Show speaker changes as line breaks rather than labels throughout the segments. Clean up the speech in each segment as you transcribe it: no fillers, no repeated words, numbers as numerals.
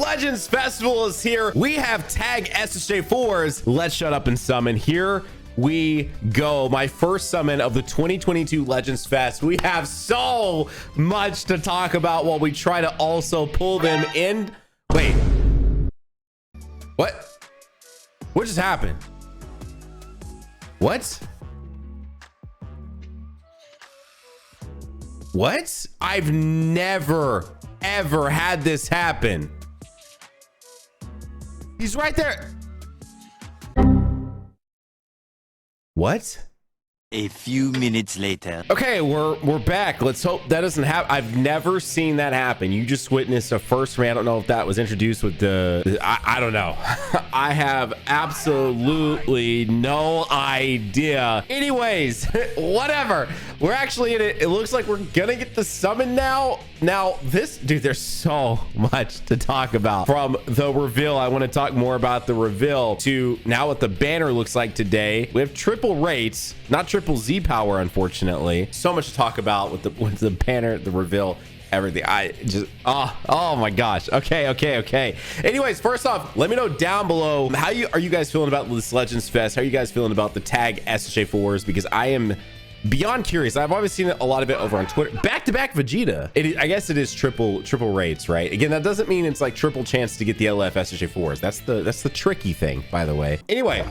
Legends Festival is here. We have tag SSJ4s. Let's shut up and summon. Here we go. My first summon of the 2022 Legends Fest. We have so much to talk about while we try to also pull them in. Wait. What? What just happened? What? What? I've never, ever had this happen. He's right there. What?
A few minutes later.
Okay, we're back. Let's hope that doesn't happen. I've never seen that happen. You just witnessed a first man. I don't know if that was introduced with the I don't know. I have absolutely no idea. Anyways, whatever. We're actually in it. It looks like we're gonna get the summon now. Now this dude, there's so much to talk about. From the reveal, I want to talk more about the reveal to now what the banner looks like today. We have triple rates, not triple Z power, unfortunately. So much to talk about with the banner, the reveal, everything. I just oh my gosh. Okay. Anyways, first off, let me know down below how are you guys feeling about this Legends Fest? How are you guys feeling about the tag SSJ4s? Because I am beyond curious. I've always seen a lot of it over on Twitter. Back-to-back Vegeta. I guess it is triple rates, right? Again, that doesn't mean it's like triple chance to get the LF SSJ4s. That's the tricky thing, by the way. Anyway.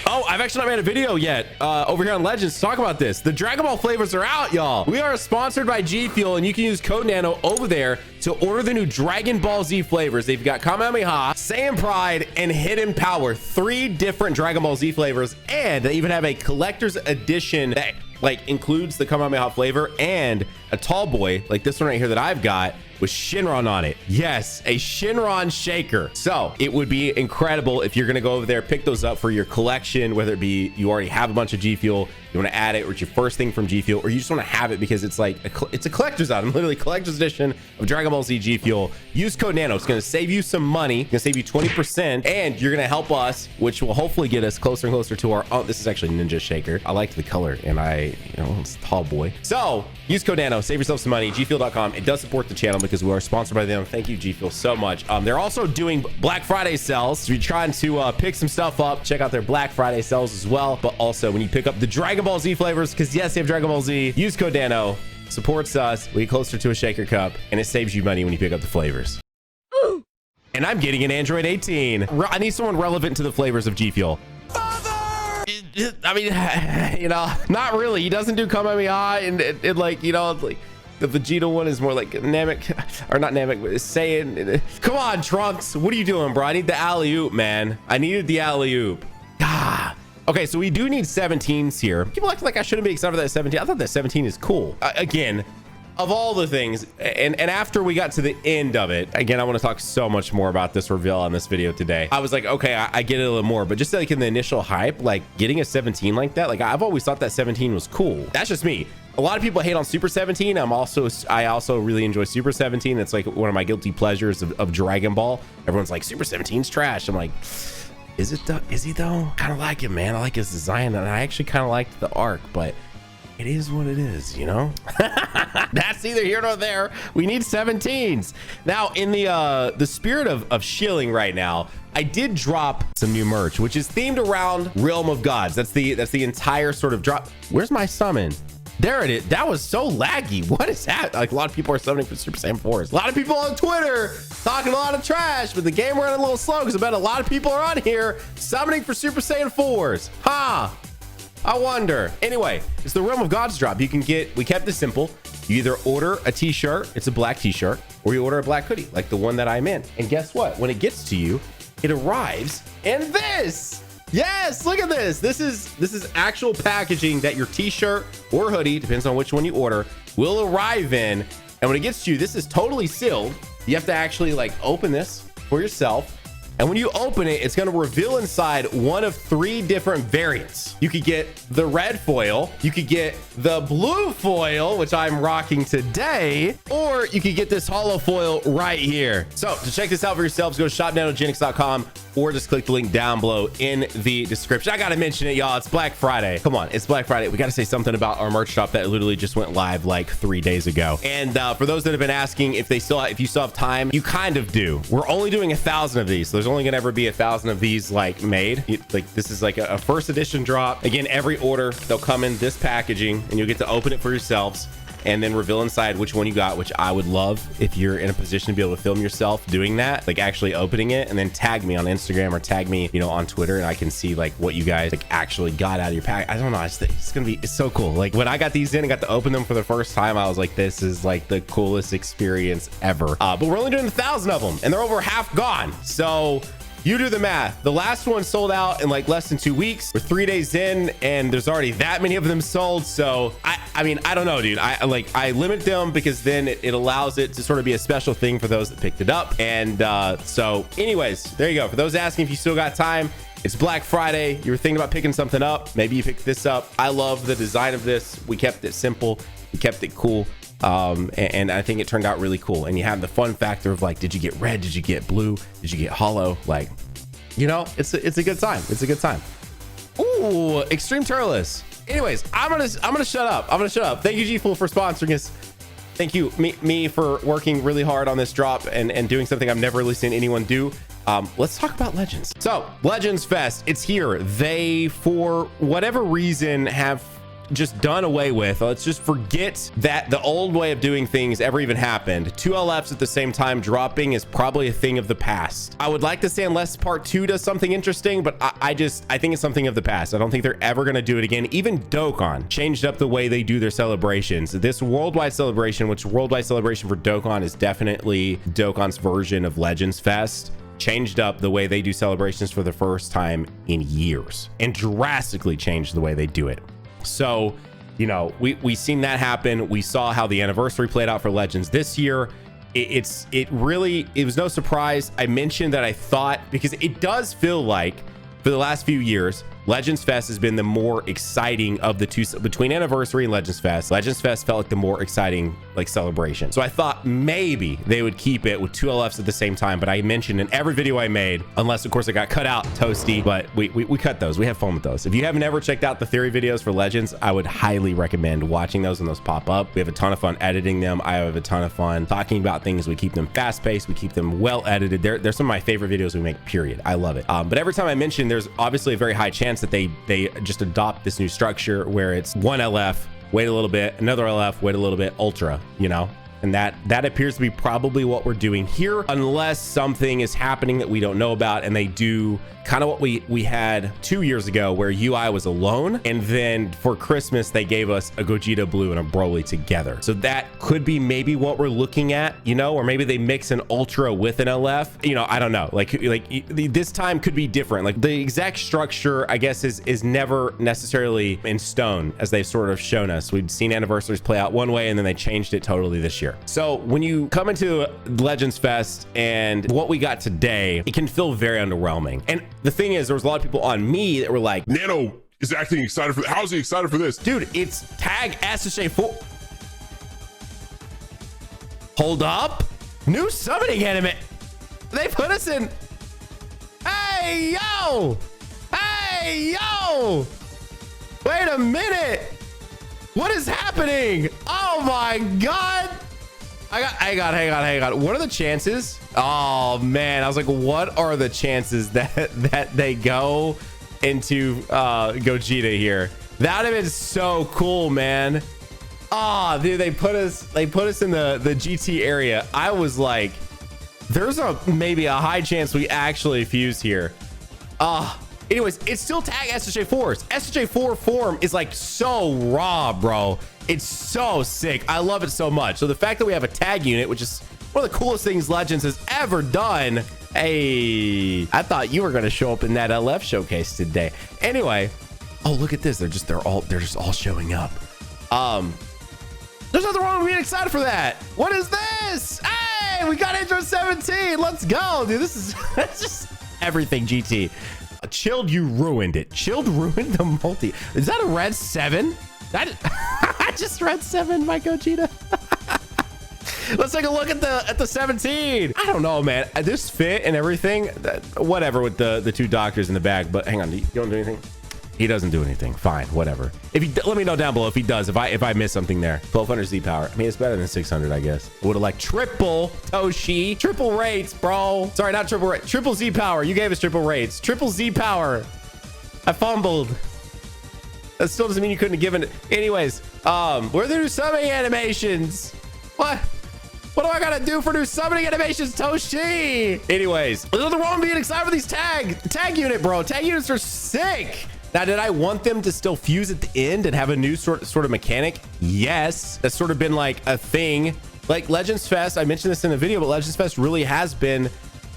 Oh, I've actually not made a video yet over here on Legends to talk about this. The Dragon Ball flavors are out, y'all. We are sponsored by G Fuel, and you can use code NANO over there to order the new Dragon Ball Z flavors. They've got Kamehameha, Saiyan Pride, and Hidden Power. 3 different Dragon Ball Z flavors, and they even have a collector's edition that like includes the Kamehameha flavor and a tall boy like this one right here that I've got with Shinron on it. Yes, a Shinron shaker. So it would be incredible if you're gonna go over there, pick those up for your collection, whether it be you already have a bunch of G Fuel, you want to add it, or it's your first thing from G Fuel, or you just want to have it because it's like it's a collector's item, literally collector's edition of Dragon Ball Z G Fuel. Use code NANO. It's going to save you some money. It's going to save you 20%, and you're going to help us, which will hopefully get us closer and closer to our. Oh, this is actually Ninja Shaker. I liked the color, and it's tall boy. So use code NANO. Save yourself some money. GFuel.com. It does support the channel because we are sponsored by them. Thank you, G Fuel, so much. They're also doing Black Friday sales. So you're trying to pick some stuff up. Check out their Black Friday sales as well. But also when you pick up the Dragon Ball Z flavors, because yes, they have Dragon Ball Z, use code NANO. Supports us. We get closer to a shaker cup, and it saves you money when you pick up the flavors. And I'm getting an Android 18. I need someone relevant to the flavors of G Fuel. I mean, not really. He doesn't do Kamehameha, and it like, like the Vegeta one is more like Namek, or not Namek, but Saiyan. Come on, Trunks. What are you doing, bro? I need the alley-oop, man. I needed the alley-oop. Ah. Okay, so we do need 17s here. People act like I shouldn't be excited for that 17. I thought that 17 is cool. Again, of all the things, and after we got to the end of it, again, I want to talk so much more about this reveal on this video today. I was like, okay, I get it a little more, but just like in the initial hype, like getting a 17 like that, like I've always thought that 17 was cool. That's just me. A lot of people hate on Super 17. I also really enjoy Super 17. It's like one of my guilty pleasures of Dragon Ball. Everyone's like, Super 17's trash. I'm like, is he though? Kind of like it, man. I like his design, and I actually kind of liked the arc, but it is what it is, That's neither here nor there. We need 17s. Now, in the spirit of shilling right now, I did drop some new merch, which is themed around Realm of Gods. That's the entire sort of drop. Where's my summon? There it is. That was so laggy. What is that? Like, a lot of people are summoning for Super Saiyan 4s. A lot of people on Twitter talking a lot of trash, but the game running a little slow because I bet a lot of people are on here summoning for Super Saiyan 4s. I wonder. Anyway, it's the Realm of Gods drop. We kept this simple. You either order a t-shirt, it's a black t-shirt, or you order a black hoodie, like the one that I'm in. And guess what? When it gets to you, it arrives in this. Yes, look at this. This is actual packaging that your t-shirt or hoodie, depends on which one you order, will arrive in. And when it gets to you, this is totally sealed. You have to actually like open this for yourself. And when you open it, it's going to reveal inside one of 3 different variants. You could get the red foil, you could get the blue foil, which I'm rocking today, or you could get this hollow foil right here. So to check this out for yourselves, go to shop nanogenix.com. or just click the link down below in the description. I gotta mention it, y'all. It's Black Friday. Come on, it's Black Friday. We gotta say something about our merch shop that literally just went live like 3 days ago. And for those that have been asking if you still have time, you kind of do. We're only doing 1,000 of these, so there's only gonna ever be 1,000 of these like made. This is like a first edition drop. Again, every order they'll come in this packaging, and you'll get to open it for yourselves and then reveal inside which one you got, which I would love if you're in a position to be able to film yourself doing that, like actually opening it, and then tag me on Instagram or tag me, you know, on Twitter, and I can see like what you guys like actually got out of your pack. I don't know. It's so cool. Like when I got these in and got to open them for the first time, I was like, this is like the coolest experience ever. But we're only doing 1,000 of them, and they're over half gone. So you do the math. The last one sold out in like less than 2 weeks. We're 3 days in, and there's already that many of them sold. So I mean, I don't know, dude. I limit them because then it allows it to sort of be a special thing for those that picked it up. And so anyways, there you go. For those asking if you still got time, it's Black Friday. You were thinking about picking something up. Maybe you picked this up. I love the design of this. We kept it simple. We kept it cool. And I think it turned out really cool. And you have the fun factor of like, did you get red? Did you get blue? Did you get hollow? Like, you know, it's a good time. It's a good time. Ooh, Extreme Turles. Anyways, I'm gonna shut up. Thank you, G-Fool, for sponsoring us. Thank you, me for working really hard on this drop and doing something I've never really seen anyone do. Let's talk about Legends. So Legends Fest, it's here. They, for whatever reason, have just done away with. Let's just forget that the old way of doing things ever even happened. 2 LFs at the same time dropping is probably a thing of the past. I would like to say unless part 2 does something interesting, but I think it's something of the past. I don't think they're ever going to do it again. Even Dokkan changed up the way they do their celebrations. This worldwide celebration, which worldwide celebration for Dokkan is definitely Dokkan's version of Legends Fest, changed up the way they do celebrations for the first time in years and drastically changed the way they do it. So, you know, we seen that happen. We saw how the anniversary played out for Legends this year. It was no surprise. I mentioned that I thought, because it does feel like for the last few years, Legends Fest has been the more exciting of the two. Between anniversary and Legends Fest felt like the more exciting like celebration. So I thought maybe they would keep it with 2 LFs at the same time, but I mentioned in every video I made, unless of course I got cut out, Toastie, but we cut those. We have fun with those. If you haven't ever checked out the theory videos for Legends, I would highly recommend watching those when those pop up. We have a ton of fun editing them. I have a ton of fun talking about things. We keep them fast paced. We keep them well edited. They're some of my favorite videos we make, period. I love it. But every time I mention, there's obviously a very high chance that they just adopt this new structure where it's 1 LF, wait a little bit, another LF, wait a little bit, ultra, you know? And that appears to be probably what we're doing here, unless something is happening that we don't know about, and they do kind of what we had 2 years ago where UI was alone, and then for Christmas they gave us a Gogeta Blue and a Broly together. So that could be maybe what we're looking at, you know, or maybe they mix an ultra with an LF, you know, I don't know. Like this time could be different. Like the exact structure, I guess, is never necessarily in stone, as they've sort of shown us. We've seen anniversaries play out one way and then they changed it totally this year. So when you come into Legends Fest and what we got today, it can feel very underwhelming. And the thing is, there was a lot of people on me that were like,
Nano is acting excited for, how is he excited for this?
Dude, it's tag SSJ4. Hold up. New summoning anime. They put us in. Hey, yo. Hey, yo. Wait a minute. What is happening? Oh my God. Hang on. What are the chances? Oh man, I was like, what are the chances that they go into Gogeta here? That would have been so cool, man. Ah, dude, they put us in the GT area. I was like, there's maybe a high chance we actually fuse here. Anyways, it's still tag SSJ4s. SSJ4 form is like so raw, bro. It's so sick. I love it so much. So the fact that we have a tag unit, which is one of the coolest things Legends has ever done. Hey, I thought you were going to show up in that LF showcase today. Anyway, oh, look at this. They're just all showing up. There's nothing wrong with being excited for that. What is this? Hey, we got intro 17. Let's go, dude. This is just everything GT. Chilled, you ruined it. Chilled ruined the multi. Is that a red 7? I just read 7 by Gogeta. Let's take a look at the 17. I don't know, man. This fit and everything, whatever with the two doctors in the bag. But hang on, you don't do anything? He doesn't do anything. Fine, whatever. If he, let me know down below if he does. If I miss something there. 1200 Z power. I mean, it's better than 600, I guess. I would have liked triple Toastie, triple rates, bro. Sorry, not triple rate. Triple Z power. You gave us triple rates. Triple Z power. I fumbled. That still doesn't mean you couldn't have given it. Anyways, we're the new summoning animations. What? What do I gotta do for new summoning animations, Toastie? Anyways, there's nothing wrong with being excited for these tag unit, bro. Tag units are sick. Now, did I want them to still fuse at the end and have a new sort of mechanic? Yes. That's sort of been like a thing. Like Legends Fest, I mentioned this in the video, but Legends Fest really has been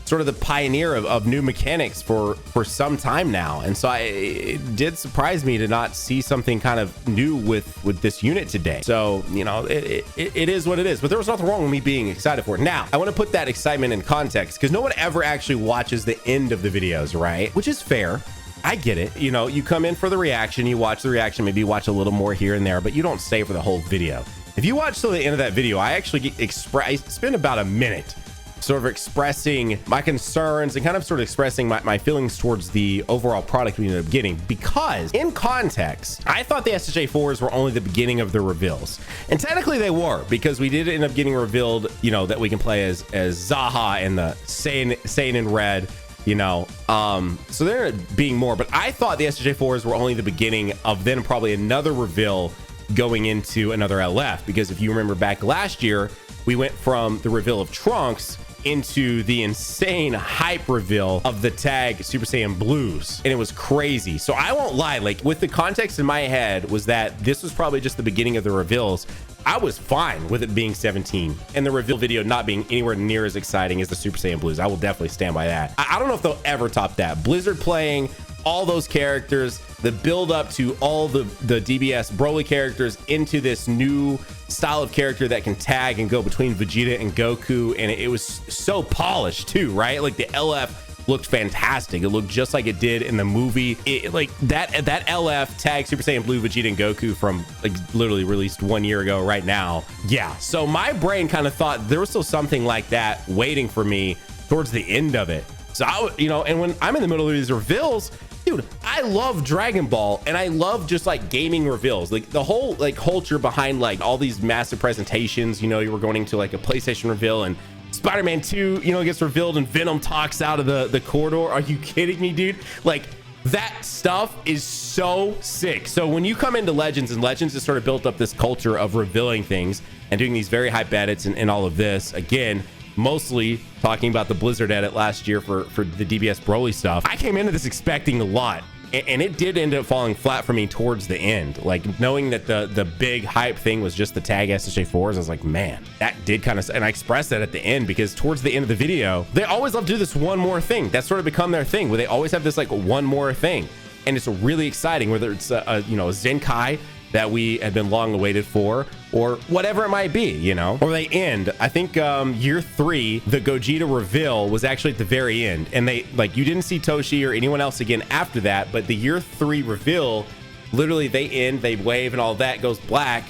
sort of the pioneer of new mechanics for some time now. And so it did surprise me to not see something kind of new with this unit today. So, you know, it is what it is, but there was nothing wrong with me being excited for it. Now, I want to put that excitement in context because no one ever actually watches the end of the videos, right? Which is fair. I get it. You know, you come in for the reaction, you watch the reaction, maybe you watch a little more here and there, but you don't stay for the whole video. If you watch till the end of that video, I actually I spend about a minute sort of expressing my concerns and kind of sort of expressing my feelings towards the overall product we ended up getting, because in context, I thought the SSJ4s were only the beginning of the reveals. And technically they were, because we did end up getting revealed, you know, that we can play as Zaha and the Saiyan in red. You know, so there being more, but I thought the SSJ4s were only the beginning of then probably another reveal going into another LF, because if you remember back last year, we went from the reveal of Trunks into the insane hype reveal of the tag Super Saiyan Blues, and it was crazy. So I won't lie, like with the context in my head was that this was probably just the beginning of the reveals. I was fine with it being 17 and the reveal video not being anywhere near as exciting as the Super Saiyan Blues. I will definitely stand by that. I don't know if they'll ever top that. Blizzard playing all those characters, the build up to all the DBS Broly characters into this new style of character that can tag and go between Vegeta and Goku. And it was so polished too, right? Like the LF looked fantastic. It looked just like it did in the movie. Like that LF tag Super Saiyan Blue, Vegeta, and Goku from like literally released 1 year ago right now. Yeah. So my brain kind of thought there was still something like that waiting for me towards the end of it. So you know, and when I'm in the middle of these reveals, dude, I love Dragon Ball and I love just like gaming reveals, like the whole like culture behind like all these massive presentations. You know, you were going into like a PlayStation reveal and Spider-Man 2, you know, gets revealed and Venom talks out of the corridor. Are you kidding me, dude? Like that stuff is so sick. So when you come into Legends, and Legends has sort of built up this culture of revealing things and doing these very hype edits and all of this, again, mostly talking about the Blizzard edit last year for the DBS Broly stuff. I came into this expecting a lot, and it did end up falling flat for me towards the end. Like knowing that the big hype thing was just the tag SSJ4s, I was like, man, that did kind of, and I expressed that at the end because towards the end of the video, they always love to do this one more thing. That's sort of become their thing, where they always have this like one more thing, and it's really exciting, whether it's you know, a Zenkai that we had been long awaited for, or whatever it might be, you know, or they end. I think year 3, the Gogeta reveal was actually at the very end, and they like, you didn't see Toshi or anyone else again after that, but the year 3 reveal, literally they end, they wave and all that goes black,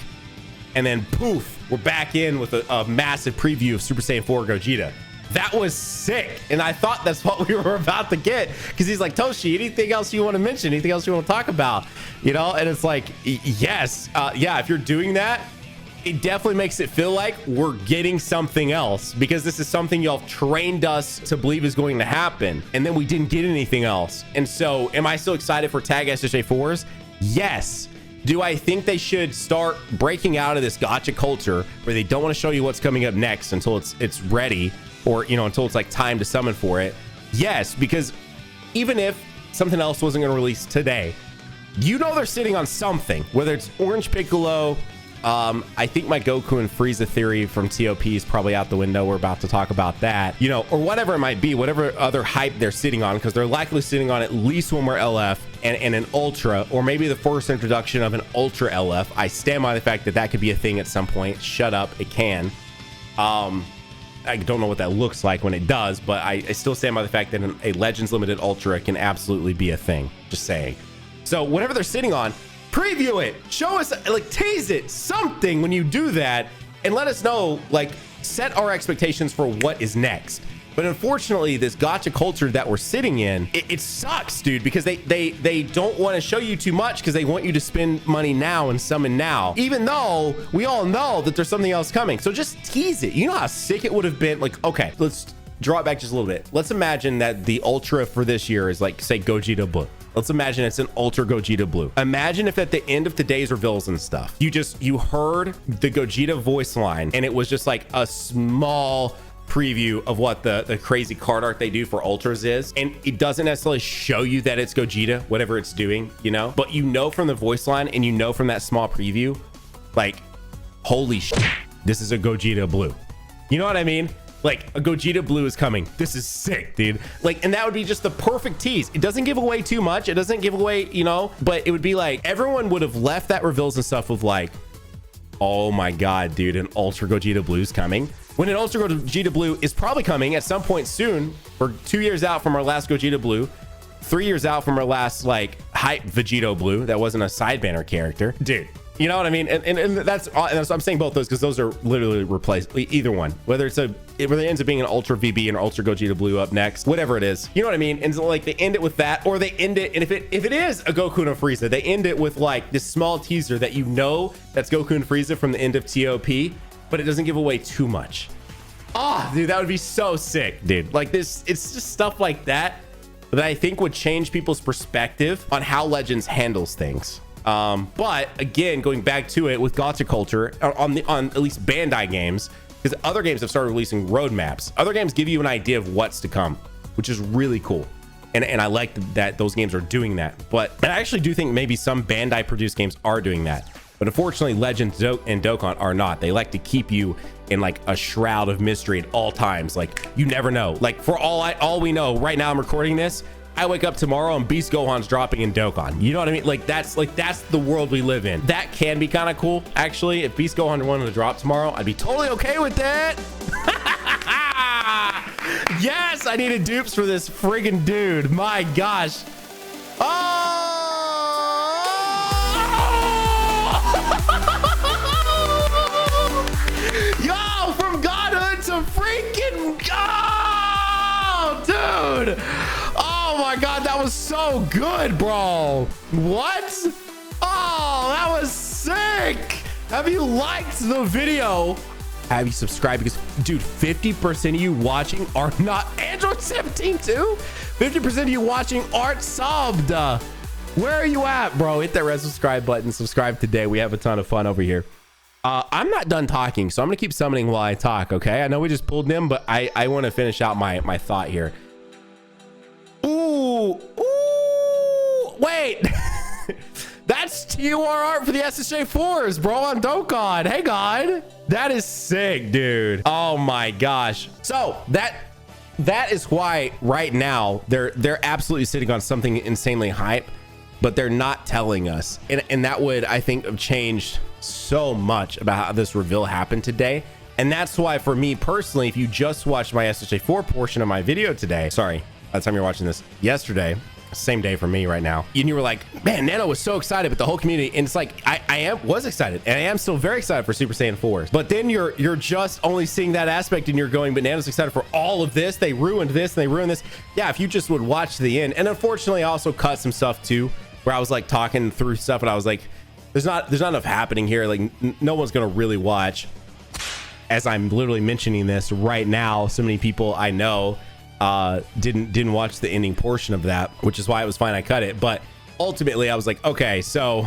and then poof, we're back in with a massive preview of Super Saiyan 4 Gogeta. That was sick, and I thought that's what we were about to get, because he's like, Toshi, anything else you want to mention, anything else you want to talk about, you know? And it's like, yes, yeah, if you're doing that, it definitely makes it feel like we're getting something else, because this is something y'all trained us to believe is going to happen, and then we didn't get anything else. And so am I still excited for tag SSJ4s? Yes. Do I think they should start breaking out of this gotcha culture where they don't want to show you what's coming up next until it's ready, or, you know, until it's like time to summon for it? Yes, because even if something else wasn't going to release today, you know, they're sitting on something, whether it's Orange Piccolo. I think my Goku and Frieza theory from TOP is probably out the window. We're about to talk about that, you know, or whatever it might be, whatever other hype they're sitting on, because they're likely sitting on at least one more LF and an Ultra, or maybe the first introduction of an Ultra LF. I stand by the fact that that could be a thing at some point. Shut up, it can. I don't know what that looks like when it does, but I still stand by the fact that a Legends Limited Ultra can absolutely be a thing. Just saying. So whatever they're sitting on, preview it, show us, like tease it, something when you do that, and let us know, like, set our expectations for what is next. But unfortunately, this gacha culture that we're sitting in, it sucks, dude, because they don't want to show you too much because they want you to spend money now and summon now, even though we all know that there's something else coming. So just tease it. You know how sick it would have been? Like, okay, let's draw it back just a little bit. Let's imagine that the ultra for this year is like, say, Gogeta Blue. Let's imagine it's an ultra Gogeta Blue. Imagine if at the end of today's reveals and stuff, you heard the Gogeta voice line and it was just like a small preview of what the crazy card art they do for ultras is, and it doesn't necessarily show you that it's Gogeta, whatever it's doing, you know, but you know from the voice line and you know from that small preview, like, holy shit, this is a Gogeta Blue. You know what I mean? Like, a Gogeta Blue is coming. This is sick, dude. Like, and that would be just the perfect tease. It doesn't give away too much. It doesn't give away, you know, but it would be like everyone would have left that reveals and stuff with like, oh my god, dude, an ultra Gogeta Blue is coming. When an ultra Gogeta Blue is probably coming at some point soon. We're 2 years out from our last Gogeta Blue, 3 years out from our last like hype Vegeta Blue that wasn't a side banner character, dude. You know what I mean? And that's I'm saying both those because those are literally replaced, either one, whether it ends up being an ultra VB and ultra Gogeta Blue up next, whatever it is, you know what I mean? And so, like, they end it with that, or they end it, and if it is a Goku and a Frieza, they end it with like this small teaser that you know that's Goku and Frieza from the end of TOP, but it doesn't give away too much. Ah, dude, that would be so sick, dude. Like this, it's just stuff like that that I think would change people's perspective on how Legends handles things. But again, going back to it with gacha culture on at least Bandai games, because other games have started releasing roadmaps. Other games give you an idea of what's to come, which is really cool. And I like that those games are doing that. But I actually do think maybe some Bandai produced games are doing that. But unfortunately, Legends and Dokkan are not. They like to keep you in like a shroud of mystery at all times. Like, you never know. Like, for all we know, right now I'm recording this, I wake up tomorrow and Beast Gohan's dropping in Dokkan. You know what I mean? Like that's the world we live in. That can be kind of cool, actually. If Beast Gohan wanted to drop tomorrow, I'd be totally okay with that. Yes, I needed dupes for this friggin' dude. My gosh. Oh! Yo, from godhood to freaking dude. Oh my god, that was so good, bro. What? Oh, that was sick. Have you liked the video? Have you subscribed? Because, dude, 50% of you watching are not Android 17 too. 50% of you watching aren't subbed. Where are you at, bro? Hit that red subscribe button. Subscribe today. We have a ton of fun over here. I'm not done talking, so I'm gonna keep summoning while I talk. Okay, I know we just pulled him, but I want to finish out my thought here. Ooh, wait. That's TUR art for the SSJ4s, bro, on Dokkan. Hey, God. That is sick, dude. Oh, my gosh. So that is why right now they're absolutely sitting on something insanely hype, but they're not telling us. And that would, I think, have changed so much about how this reveal happened today. And that's why, for me personally, if you just watched my SSJ4 portion of my video today, sorry, by the time you're watching this, yesterday, same day for me right now, and you were like, man, Nano was so excited, but the whole community, and it's like I was excited, and I am still very excited for Super Saiyan 4s, but then you're just only seeing that aspect and you're going, but Nano's excited for all of this. They ruined this and they ruined this. Yeah, if you just would watch to the end. And unfortunately, I also cut some stuff too where I was like talking through stuff and I was like, there's not enough happening here. Like, no one's gonna really watch. As I'm literally mentioning this right now, so many people I know didn't watch the ending portion of that, which is why it was fine I cut it. But ultimately I was like, okay, so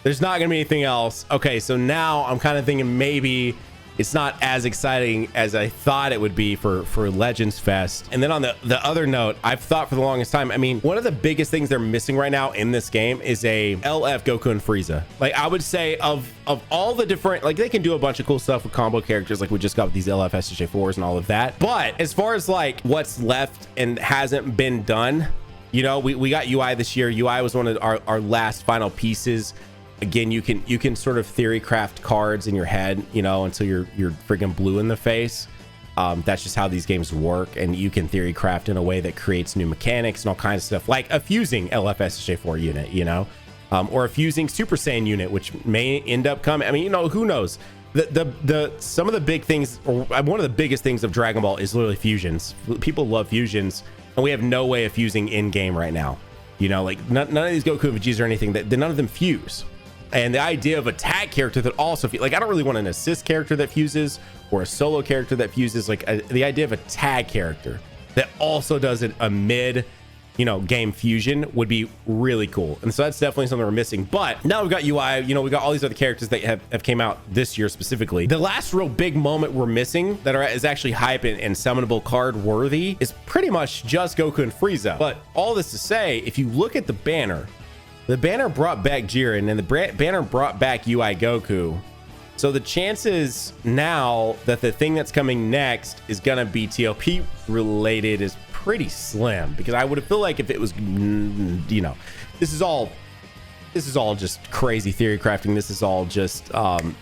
there's not gonna be anything else. Okay, so now I'm kind of thinking maybe it's not as exciting as I thought it would be for Legends Fest. And then on the other note, I've thought for the longest time, I mean, one of the biggest things they're missing right now in this game is a LF Goku and Frieza. Like, I would say of all the different, like, they can do a bunch of cool stuff with combo characters like we just got with these LF SSJ4s and all of that, but as far as like what's left and hasn't been done, you know, we got UI this year. UI was one of our last final pieces. Again, you can sort of theory craft cards in your head, you know, until you're freaking blue in the face. That's just how these games work, and you can theory craft in a way that creates new mechanics and all kinds of stuff, like a fusing LF SSJ4 unit, you know, or a fusing Super Saiyan unit, which may end up coming. I mean, you know, who knows? some of the big things, or one of the biggest things of Dragon Ball is literally fusions. People love fusions, and we have no way of fusing in game right now. You know, like none of these Goku and Vegetas or anything, that none of them fuse. And the idea of a tag character that also like, I don't really want an assist character that fuses or a solo character that fuses. Like the idea of a tag character that also does a mid, you know, game fusion would be really cool. And so that's definitely something we're missing. But now we've got UI, you know, we got all these other characters that have came out this year specifically. The last real big moment we're missing that is actually hype and summonable card worthy is pretty much just Goku and Frieza. But all this to say, if you look at the banner brought back Jiren and the banner brought back UI Goku. So the chances now that the thing that's coming next is gonna be TOP related is pretty slim, because I would feel like if it was, you know, this is all just crazy theory crafting. This is all just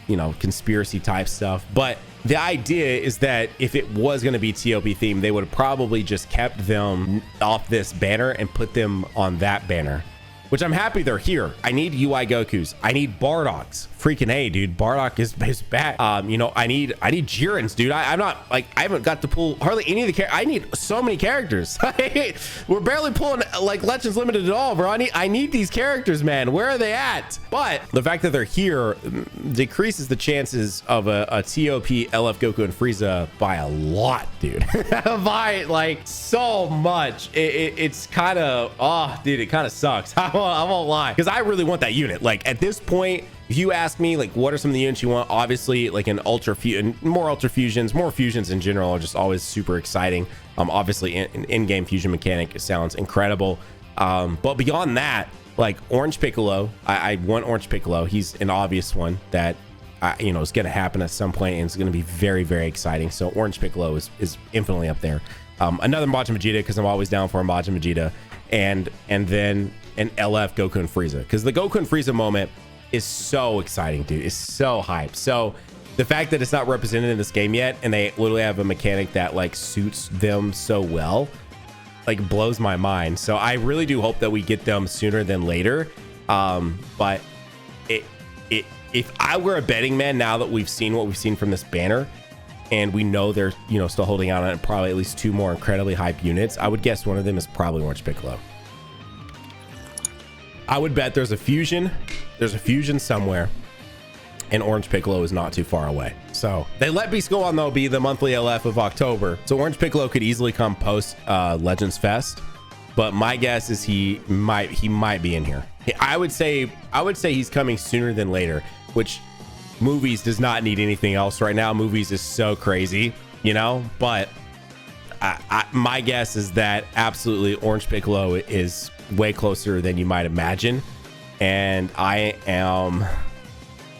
you know, conspiracy type stuff. But the idea is that if it was going to be TOP theme, they would have probably just kept them off this banner and put them on that banner, which I'm happy they're here. I need UI Gokus. I need Bardock's. Freaking A, dude. Bardock is back. You know, I need Jiren's, dude. I'm not, like, I haven't got to pull hardly any of the characters. I need so many characters. We're barely pulling, like, Legends Limited at all, bro. I need these characters, man. Where are they at? But the fact that they're here decreases the chances of a TOP LF Goku and Frieza by a lot, dude. By, like, so much. It's kind of, oh, dude, it kind of sucks. I won't lie. Because I really want that unit. Like, at this point, if you ask me, like, what are some of the units you want? Obviously, like an more ultra fusions, more fusions in general are just always super exciting. Obviously, an in-game fusion mechanic sounds incredible. But beyond that, like Orange Piccolo, I want Orange Piccolo. He's an obvious one that, you know, is going to happen at some point, and it's going to be very, very exciting. So Orange Piccolo is infinitely up there. Another Majin Vegeta, because I'm always down for a Majin Vegeta, and then an LF Goku and Frieza, because the Goku and Frieza moment is so exciting, dude. It's so hype. So the fact that it's not represented in this game yet, and they literally have a mechanic that like suits them so well, like blows my mind. So I really do hope that we get them sooner than later. But if I were a betting man, now that we've seen what we've seen from this banner, and we know they're, you know, still holding out on probably at least 2 more incredibly hype units, I would guess one of them is probably Orange Piccolo. I would bet there's a fusion somewhere, and Orange Piccolo is not too far away. So they let Beast go on, though, be the monthly LF of October. So Orange Piccolo could easily come post Legends Fest, but my guess is he might be in here. I would say he's coming sooner than later, which Movies does not need anything else right now. Movies is so crazy, you know, but my guess is that absolutely Orange Piccolo is way closer than you might imagine, and I'm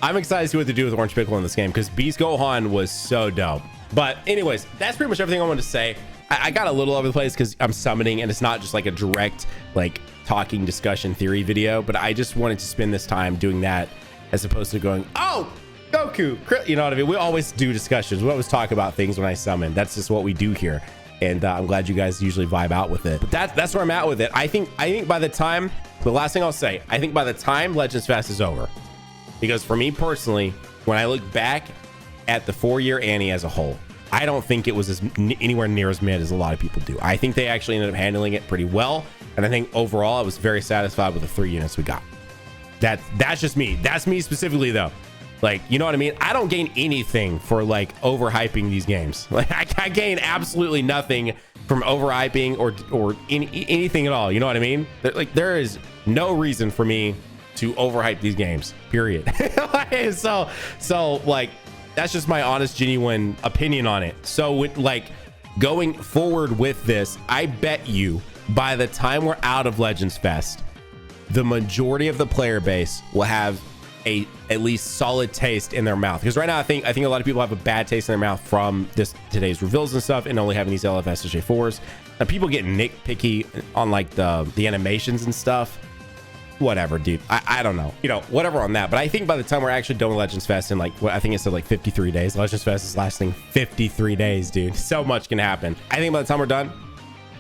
excited to see what to do with Orange Piccolo in this game, because Beast Gohan was so dope. But anyways, that's pretty much everything I wanted to say. I got a little over the place because I'm summoning, and it's not just like a direct like talking discussion theory video, but I just wanted to spend this time doing that as opposed to going, oh, Goku, you know what I mean? We always do discussions. We always talk about things when I summon. That's just what we do here. And I'm glad you guys usually vibe out with it. But that's where I'm at with it. I think by the time, the last thing I'll say, I think by the time Legends Fest is over, because for me personally, when I look back at the 4-year Annie as a whole, I don't think it was anywhere near as mid as a lot of people do. I think they actually ended up handling it pretty well. And I think overall, I was very satisfied with the 3 units we got. That's just me. That's me specifically, though. Like, you know what I mean? I don't gain anything for like overhyping these games. Like I gain absolutely nothing from overhyping or anything at all. You know what I mean? Like there is no reason for me to overhype these games, period. so like, that's just my honest, genuine opinion on it. So with like going forward with this, I bet you by the time we're out of Legends Fest, the majority of the player base will have at least solid taste in their mouth, because right now I think a lot of people have a bad taste in their mouth from today's reveals and stuff, and only having these LF SSJ4s, and people get nitpicky on like the animations and stuff. Whatever, dude. I don't know, you know, whatever on that. But I think by the time we're actually done with Legends Fest in like what I think it said like 53 days, Legends Fest is lasting 53 days, dude. So much can happen. I think by the time we're done,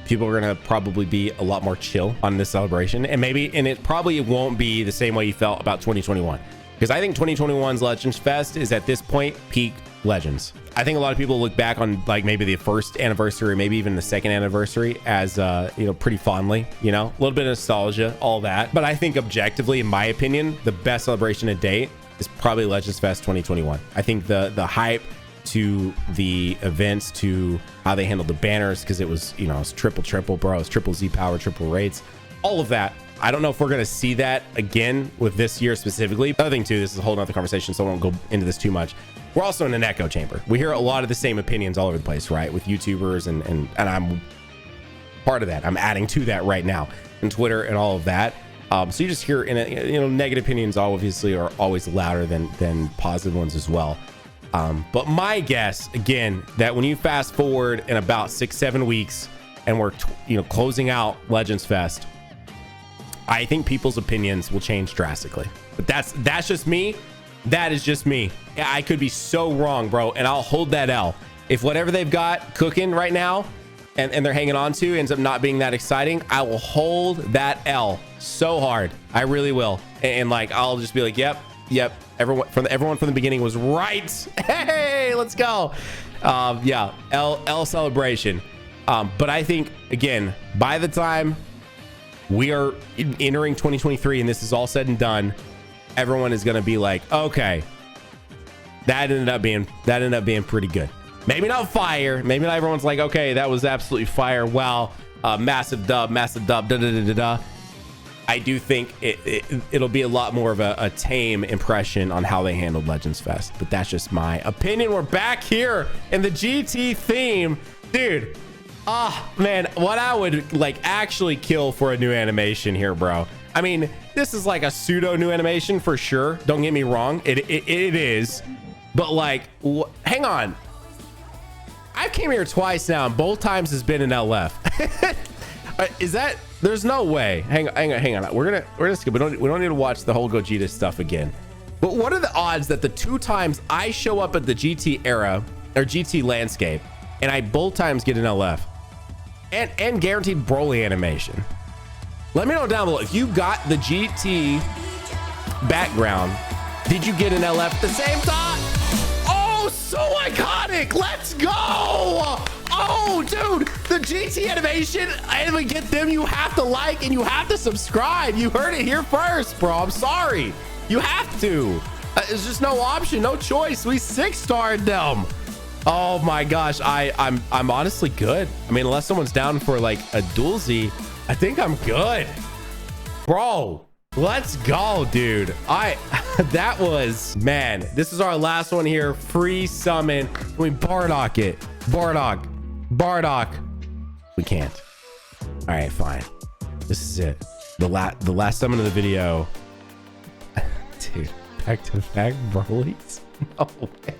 people are gonna probably be a lot more chill on this celebration, and it probably won't be the same way you felt about 2021. because I think 2021's Legends Fest is at this point peak Legends. I think a lot of people look back on like maybe the first anniversary, maybe even the second anniversary as you know, pretty fondly, you know, a little bit of nostalgia, all that. But I think objectively, in my opinion, the best celebration to date is probably Legends Fest 2021. I think the hype to the events, to how they handled the banners, because it was, you know, it's triple, bro. It's triple Z power, triple raids, all of that. I don't know if we're going to see that again with this year specifically. Another thing too, this is a whole nother conversation, so I won't go into this too much. We're also in an echo chamber. We hear a lot of the same opinions all over the place, right? With YouTubers and I'm part of that. I'm adding to that right now, and Twitter and all of that. So you just hear, you know, negative opinions obviously are always louder than positive ones as well. But my guess, again, that when you fast forward in about 6-7 weeks and we're, you know, closing out Legends Fest, I think people's opinions will change drastically. But that's just me. That is just me. I could be so wrong, bro, and I'll hold that L. If whatever they've got cooking right now and they're hanging on to ends up not being that exciting, I will hold that L so hard. I really will. And like, I'll just be like, yep. Everyone from the beginning was right. Hey, let's go. Yeah, L celebration. But I think, again, by the time we are entering 2023 and this is all said and done, everyone is going to be like, okay, that ended up being pretty good. Maybe not fire. Maybe not everyone's like, okay, that was absolutely fire. Wow. Massive dub. I do think it'll be a lot more of a tame impression on how they handled Legends Fest, but that's just my opinion. We're back here in the GT theme, dude. Man, what I would like actually kill for a new animation here, bro. I mean, this is like a pseudo new animation for sure. Don't get me wrong. It is, but like, hang on. I came here twice now, and both times has been an LF. Is that? There's no way. Hang on. We're gonna skip. We don't need to watch the whole Gogeta stuff again. But what are the odds that the 2 times I show up at the GT era or GT landscape and I both times get an LF and guaranteed Broly animation? Let me know down below if you got the GT background. Did you get an LF at the same time? Oh, so iconic. Let's go. Oh, dude, the GT animation, and we get them, you have to like and you have to subscribe. You heard it here first, bro. I'm sorry. You have to. There's just no option, no choice. We 6-starred them. Oh my gosh, I'm honestly good. I mean, unless someone's down for like a dualsy, I think I'm good. Bro, let's go, dude. That was, man, this is our last one here. Free summon. Can we Bardock it? Bardock. We can't. All right, fine. This is it. The last summon of the video. Dude, back to back Broly's? No way.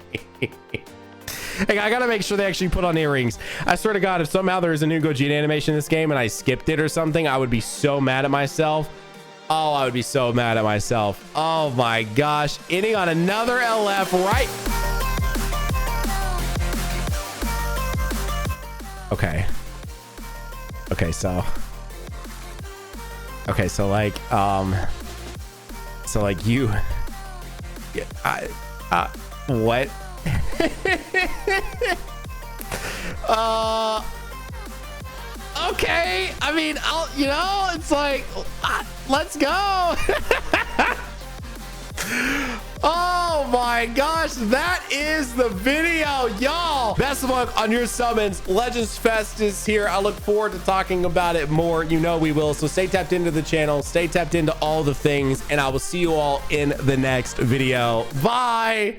Hey, I gotta make sure they actually put on earrings. I swear to God, if somehow there's a new Gogeta animation in this game and I skipped it or something, I would be so mad at myself. Oh, I would be so mad at myself. Oh my gosh. Ending on another LF right. Okay, so like you, what? Okay, I mean, you know, it's like, let's go. Oh my gosh, that is the video, y'all. Best of luck on your summons. Legends Fest is here. I look forward to talking about it more. You know we will. So stay tapped into the channel, stay tapped into all the things, and I will see you all in the next video. Bye.